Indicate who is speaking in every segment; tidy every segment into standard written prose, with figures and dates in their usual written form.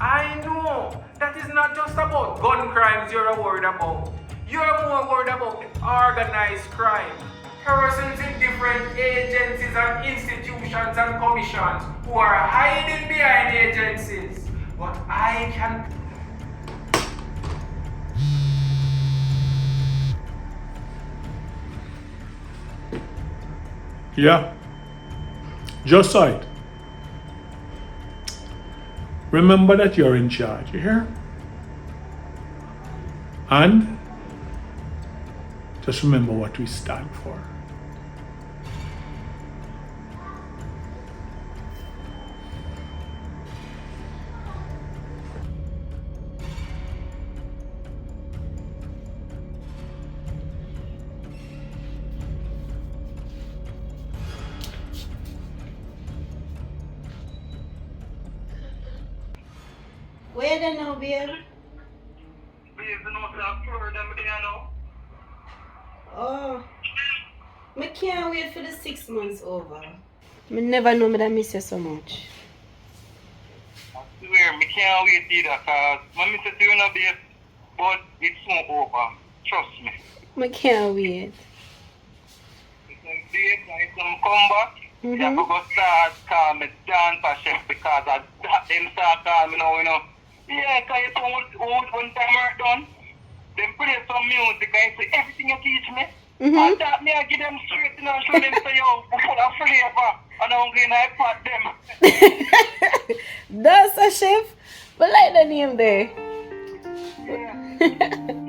Speaker 1: I know that is not just about gun crimes you're worried about. You're more worried about organized crime. Persons in different agencies and institutions and commissions who are hiding behind agencies. But I can.
Speaker 2: Yeah, just saw it. Remember that you're in charge, you hear? And just remember what we stand for.
Speaker 3: Where they now, babe?
Speaker 4: Babe, you know, I'm sure them there now.
Speaker 3: Oh, I can't wait for the 6 months over. I never know me that miss you so much.
Speaker 4: I swear, I can't wait either, because I miss it, you know, babe, but it's soon over. Trust me.
Speaker 3: I can't wait.
Speaker 4: It's a date, and it's come back. You have to go start call me dancer chef because of that, them start call me now, you know. Yeah, because it's one time work done. Them play some music and say everything you teach me. And that me I give them straight, you know, show them say, yo, full of flavor. And I'm going to iPad them.
Speaker 3: That's a chef. But like the name there.
Speaker 4: Yeah.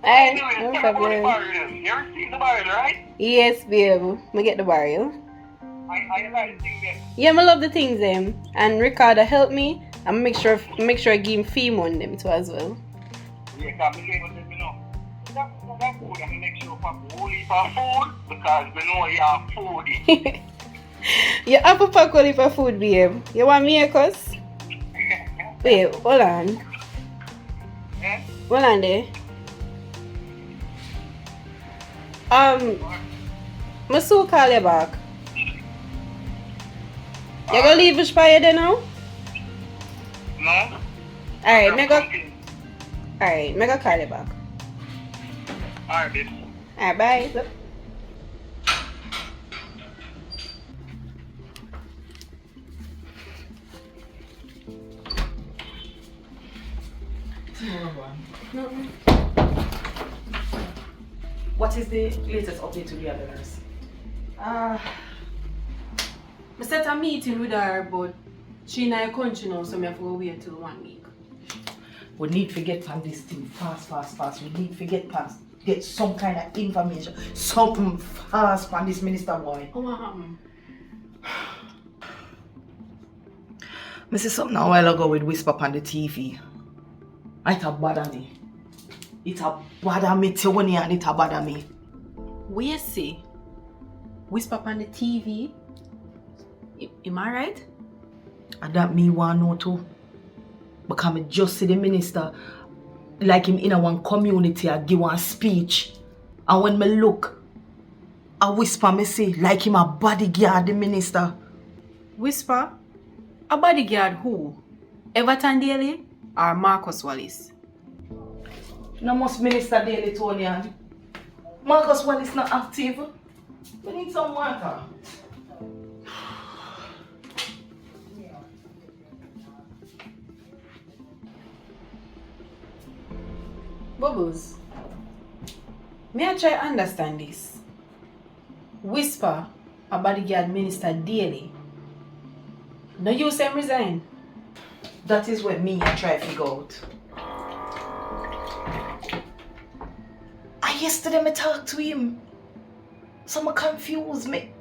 Speaker 3: Alright, no problem.
Speaker 4: You ever seen the barrel, right?
Speaker 3: Yes, babe. I get the barrel.
Speaker 4: I like the thing there.
Speaker 3: Yeah, I love the things them. And Ricardo help me and make sure I give him fame on them too as well.
Speaker 4: Yeah, because I'm going to let you know. That food, I make sure for only for food because we know you are foodie.
Speaker 3: You have a pack only for food, babe. You want me a cuss? Babe, hold on.
Speaker 4: Eh?
Speaker 3: Hold on there. I still call you back. You gonna leave us by there now?
Speaker 4: No?
Speaker 3: Alright, me go call you back.
Speaker 4: Alright, babe.
Speaker 3: Alright, bye.
Speaker 5: What is the latest update to the other nurse?
Speaker 6: I set a meeting with her, but she in her country now, so I have to go wait till 1 week.
Speaker 5: We need to get past this thing fast. We need to get some kind of information, something fast from this minister boy.
Speaker 6: Oh, what happened?
Speaker 5: I see something a while ago with whisper on the TV. It a bother me. It a bother me, Tony, and it a bother me.
Speaker 6: We see. Whisper on the TV. Am I right?
Speaker 5: And that me want know too. Because I just see the minister like him in a one community and give one speech. And when me look, I whisper me say like him a bodyguard the minister.
Speaker 6: Whisper? A bodyguard who? Everton Daley or Marcus Wallace?
Speaker 5: No must Minister Daley Tony and Marcus Wallace not active. We need some water.
Speaker 6: Bubbles, may I try understand this? Whisper a bodyguard Minister Daley. No you say him resign.
Speaker 5: That is what me I try to figure out. Yesterday I talked to him. So I confused me.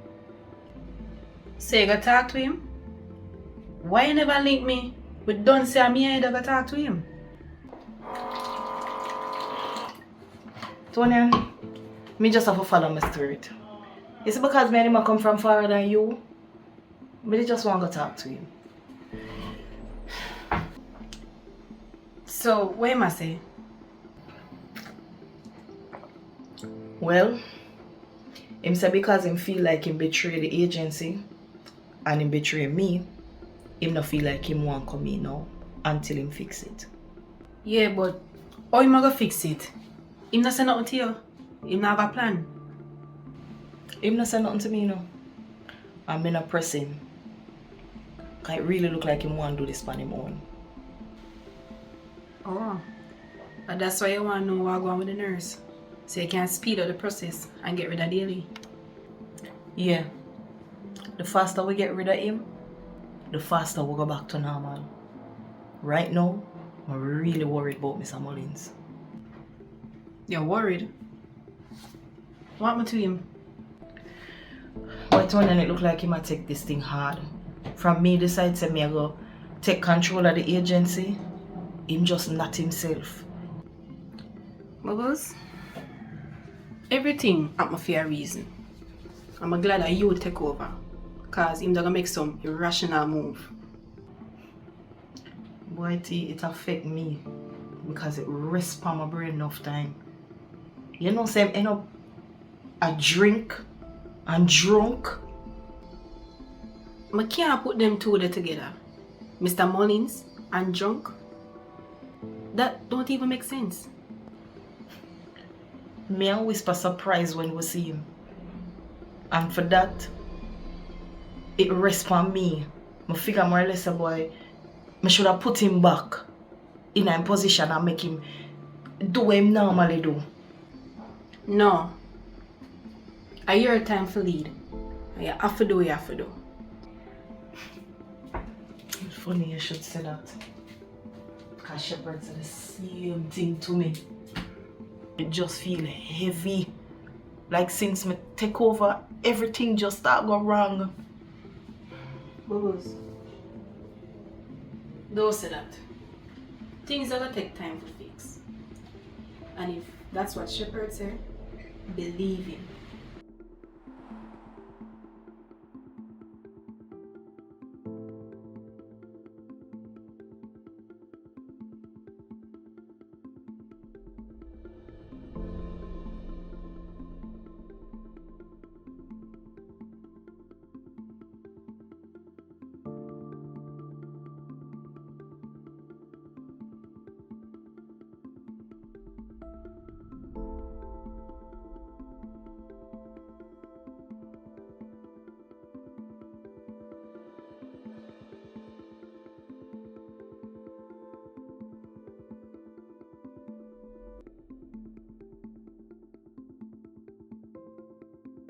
Speaker 6: So you go talk to him? Why you never link me with Don say I'm here to go talk to him?
Speaker 5: Tony, me just have to follow my spirit. It's because me and him come from farther than you. Me just want to talk to him.
Speaker 6: So what am I say?
Speaker 5: Well, him say because him feel like him betray the agency and him betray me, him not feel like him want come in now until him fix it.
Speaker 6: Yeah, but how him gonna fix it? Him not say nothing to you. Him not have a plan.
Speaker 5: Him not say nothing to me now. I'm not press him. Cause it really look like him want to do this on him own.
Speaker 6: Oh. But that's why you want to know what's going on with the nurse. So you can speed up the process and get rid of Daley.
Speaker 5: Yeah. The faster we get rid of him, the faster we go back to normal. Right now, I'm really worried about Mr. Mullins.
Speaker 6: You're worried? What happened to him?
Speaker 5: But when it look like he might take this thing hard. From me decide to me I go take control of the agency, him just not himself.
Speaker 6: Bubbles, everything happened for a reason. I'm glad that you take over. Cause him gonna make some irrational move.
Speaker 5: Boy, it affect me because it rests on my brain enough time. You know, say I end up a drink and drunk.
Speaker 6: I can't put them two together. Mr. Mullins and drunk. That don't even make sense.
Speaker 5: Me and Whisper surprise when we see him. And for that, it rests on me. I figure more or less a boy, I should have put him back in a position and make him do what him normally do.
Speaker 6: No. A your time for lead. And you have to do what you have to do.
Speaker 5: It's funny you should say that. Because Xpressionz said the same thing to me. It just feel heavy. Like since me take over, everything just start go wrong.
Speaker 6: Bubbles. Don't say that. Things are gonna take time to fix. And if that's what Xpressionz said, believe him.